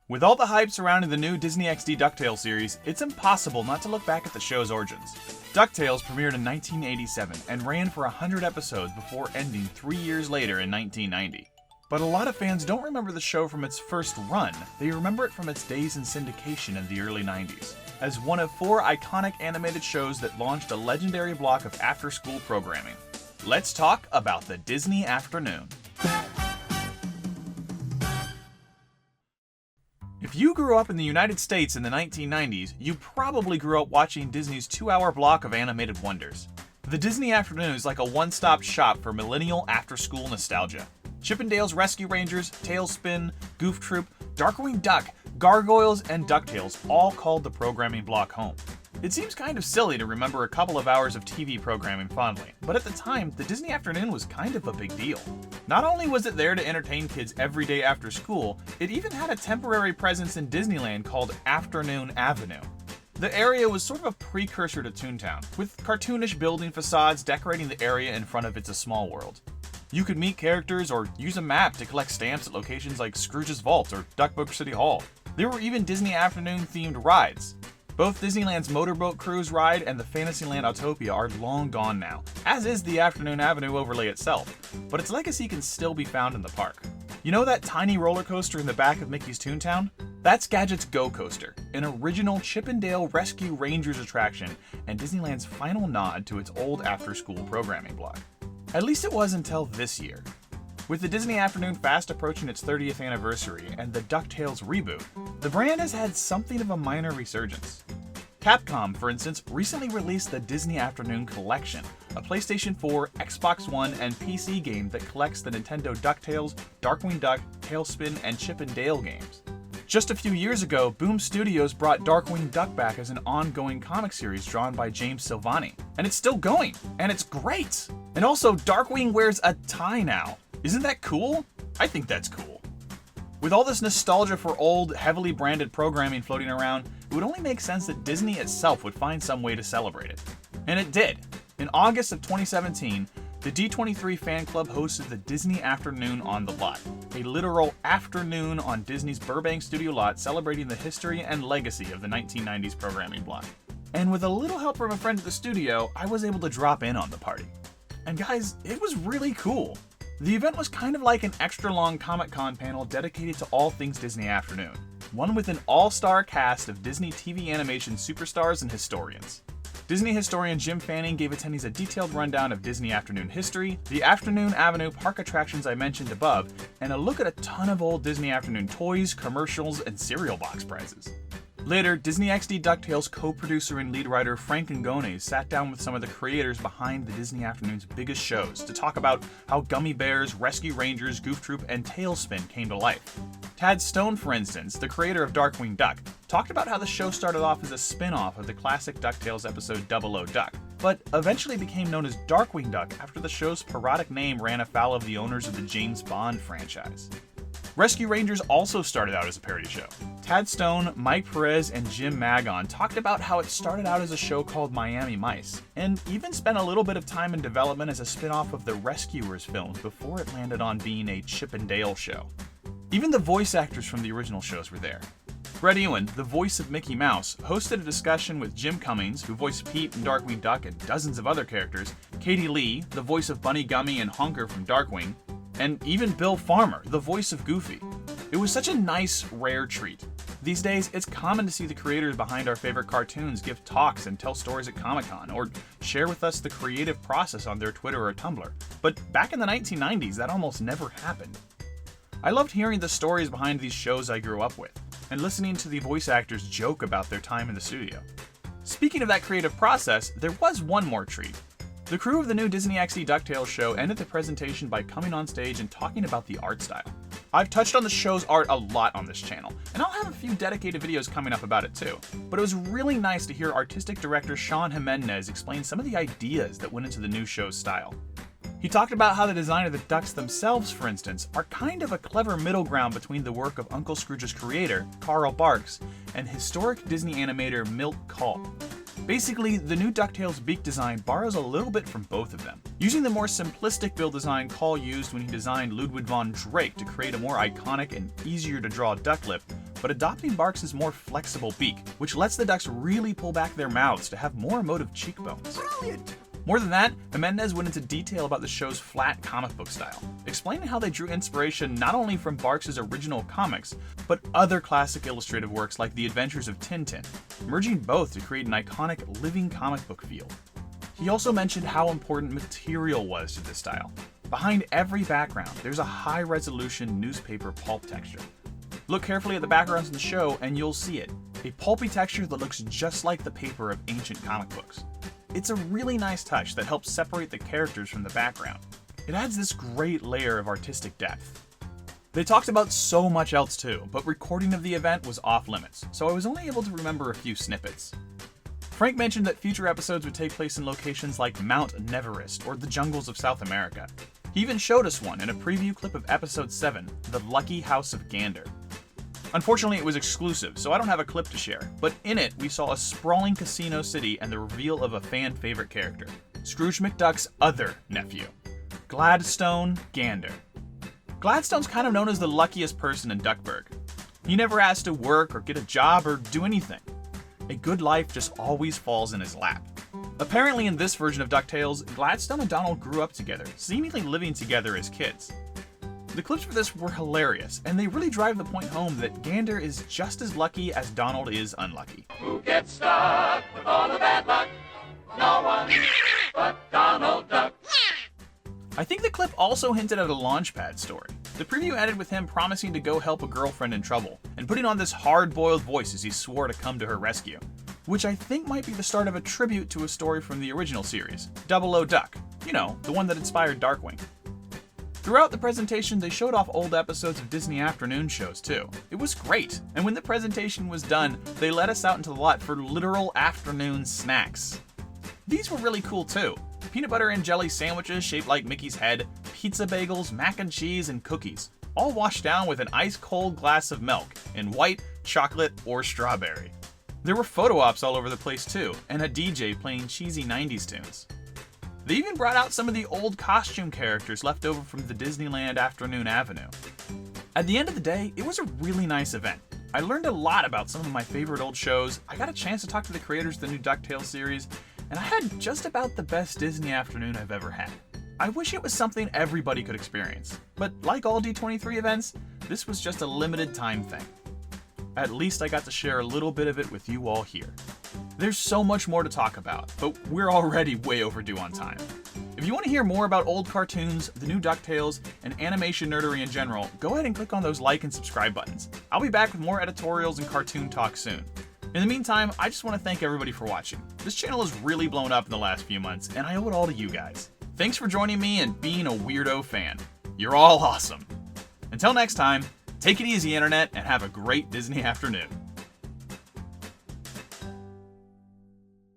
With all the hype surrounding the new Disney XD Ducktales series, it's impossible not to look back at the show's origins. DuckTales premiered in 1987 and ran for 100 episodes before ending 3 years later in 1990. But a lot of fans don't remember the show from its first run, they remember it from its days in syndication in the early 90s, as one of 4 iconic animated shows that launched a legendary block of after-school programming. Let's talk about the Disney afternoon. If you grew up in the United States in the 1990s, you probably grew up watching Disney's 2-hour block of animated wonders. The Disney afternoon is like a one-stop shop for millennial after-school nostalgia. Chip 'n Dale's Rescue Rangers, Talespin, Goof Troop, Darkwing Duck, Gargoyles, and DuckTales all called the programming block home. It seems kind of silly to remember a couple of hours of TV programming fondly, but at the time, the Disney afternoon was kind of a big deal. Not only was it there to entertain kids every day after school, it even had a temporary presence in Disneyland called Afternoon Avenue. The area was sort of a precursor to Toontown, with cartoonish building facades decorating the area in front of It's a Small World. You could meet characters or use a map to collect stamps at locations like Scrooge's Vault or Duckburg City Hall. There were even Disney afternoon-themed rides. Both Disneyland's Motorboat Cruise ride and the Fantasyland Autopia are long gone now, as is the Afternoon Avenue overlay itself, but its legacy can still be found in the park. You know that tiny roller coaster in the back of Mickey's Toontown? That's Gadget's Go Coaster, an original Chip 'n Dale Rescue Rangers attraction and Disneyland's final nod to its old after-school programming block. At least it was until this year. With the Disney afternoon fast approaching its 30th anniversary and the DuckTales reboot, the brand has had something of a minor resurgence. Capcom, for instance, recently released the Disney Afternoon Collection, a PlayStation 4, Xbox One, and PC game that collects the Nintendo DuckTales, Darkwing Duck, Talespin, and Chip 'n Dale games. Just a few years ago, Boom Studios brought Darkwing Duck back as an ongoing comic series drawn by James Silvani. And it's still going, and it's great! And also, Darkwing wears a tie now. Isn't that cool? I think that's cool. With all this nostalgia for old, heavily branded programming floating around, it would only make sense that Disney itself would find some way to celebrate it. And it did. In August of 2017, the D23 fan club hosted the Disney Afternoon on the Lot, a literal afternoon on Disney's Burbank studio lot celebrating the history and legacy of the 1990s programming block. And with a little help from a friend at the studio, I was able to drop in on the party. And guys, it was really cool. The event was kind of like an extra-long Comic-Con panel dedicated to all things Disney Afternoon, one with an all-star cast of Disney TV animation superstars and historians. Disney historian Jim Fanning gave attendees a detailed rundown of Disney Afternoon history, the Afternoon Avenue park attractions I mentioned above, and a look at a ton of old Disney Afternoon toys, commercials, and cereal box prizes. Later, Disney XD Ducktales co-producer and lead writer Frank Angones sat down with some of the creators behind the Disney Afternoon's biggest shows to talk about how Gummy Bears, Rescue Rangers, Goof Troop, and Talespin came to life. Tad Stone, for instance, the creator of Darkwing Duck, talked about how the show started off as a spin-off of the classic DuckTales episode 00 Duck, but eventually became known as Darkwing Duck after the show's parodic name ran afoul of the owners of the James Bond franchise. Rescue Rangers also started out as a parody show. Tad Stone, Mike Perez, and Jim Magon talked about how it started out as a show called Miami Mice, and even spent a little bit of time in development as a spin-off of the Rescuers films before it landed on being a Chip 'n Dale show. Even the voice actors from the original shows were there. Brett Ewan, the voice of Mickey Mouse, hosted a discussion with Jim Cummings, who voiced Pete and Darkwing Duck and dozens of other characters, Katie Lee, the voice of Bunny Gummy and Honker from Darkwing, and even Bill Farmer, the voice of Goofy. It was such a nice, rare treat. These days, it's common to see the creators behind our favorite cartoons give talks and tell stories at Comic-Con, or share with us the creative process on their Twitter or Tumblr. But back in the 1990s, that almost never happened. I loved hearing the stories behind these shows I grew up with, and listening to the voice actors joke about their time in the studio. Speaking of that creative process, there was one more treat. The crew of the new Disney XD Ducktales show ended the presentation by coming on stage and talking about the art style. I've touched on the show's art a lot on this channel, and I'll have a few dedicated videos coming up about it too. But it was really nice to hear artistic director Sean Jimenez explain some of the ideas that went into the new show's style. He talked about how the design of the ducks themselves, for instance, are kind of a clever middle ground between the work of Uncle Scrooge's creator, Carl Barks, and historic Disney animator Milt Kahl. Basically, the new DuckTales beak design borrows a little bit from both of them, using the more simplistic build design Kahl used when he designed Ludwig von Drake to create a more iconic and easier to draw duck lip. but adopting Barks' more flexible beak, which lets the ducks really pull back their mouths to have more emotive cheekbones. Brilliant! More than that, Jimenez went into detail about the show's flat comic book style, explaining how they drew inspiration not only from Barks' original comics, but other classic illustrative works like The Adventures of Tintin, merging both to create an iconic living comic book feel. He also mentioned how important material was to this style. Behind every background, there's a high-resolution newspaper pulp texture. Look carefully at the backgrounds in the show and you'll see it, a pulpy texture that looks just like the paper of ancient comic books. It's a really nice touch that helps separate the characters from the background. It adds this great layer of artistic depth. They talked about so much else too, but recording of the event was off limits, so I was only able to remember a few snippets. Frank mentioned that future episodes would take place in locations like Mount Neverest or the jungles of South America. He even showed us one in a preview clip of episode 7, The Lucky House of Gander. Unfortunately, it was exclusive, so I don't have a clip to share, but in it, we saw a sprawling casino city and the reveal of a fan-favorite character, Scrooge McDuck's other nephew, Gladstone Gander. Gladstone's kind of known as the luckiest person in Duckburg. He never has to work or get a job or do anything. A good life just always falls in his lap. Apparently in this version of DuckTales, Gladstone and Donald grew up together, seemingly living together as kids. The clips for this were hilarious, and they really drive the point home that Gander is just as lucky as Donald is unlucky. Who gets stuck with all the bad luck? No one but Donald Duck. I think the clip also hinted at a Launchpad story. The preview ended with him promising to go help a girlfriend in trouble, and putting on this hard-boiled voice as he swore to come to her rescue, which I think might be the start of a tribute to a story from the original series, 00 Duck, you know, the one that inspired Darkwing. Throughout the presentation, they showed off old episodes of Disney afternoon shows too. It was great, and when the presentation was done, they let us out into the lot for literal afternoon snacks. These were really cool too. Peanut butter and jelly sandwiches shaped like Mickey's head, pizza bagels, mac and cheese, and cookies, all washed down with an ice-cold glass of milk in white, chocolate, or strawberry. There were photo ops all over the place too, and a DJ playing cheesy 90s tunes. They even brought out some of the old costume characters left over from the Disneyland Afternoon Avenue. At the end of the day, it was a really nice event. I learned a lot about some of my favorite old shows, I got a chance to talk to the creators of the new DuckTales series, and I had just about the best Disney afternoon I've ever had. I wish it was something everybody could experience, but like all D23 events, this was just a limited time thing. At least I got to share a little bit of it with you all here. There's so much more to talk about, but we're already way overdue on time. If you want to hear more about old cartoons, the new DuckTales, and animation nerdery in general, go ahead and click on those like and subscribe buttons. I'll be back with more editorials and cartoon talk soon. In the meantime, I just want to thank everybody for watching. This channel has really blown up in the last few months, and I owe it all to you guys. Thanks for joining me and being a weirdo fan. You're all awesome. Until next time, take it easy, Internet, and have a great Disney afternoon.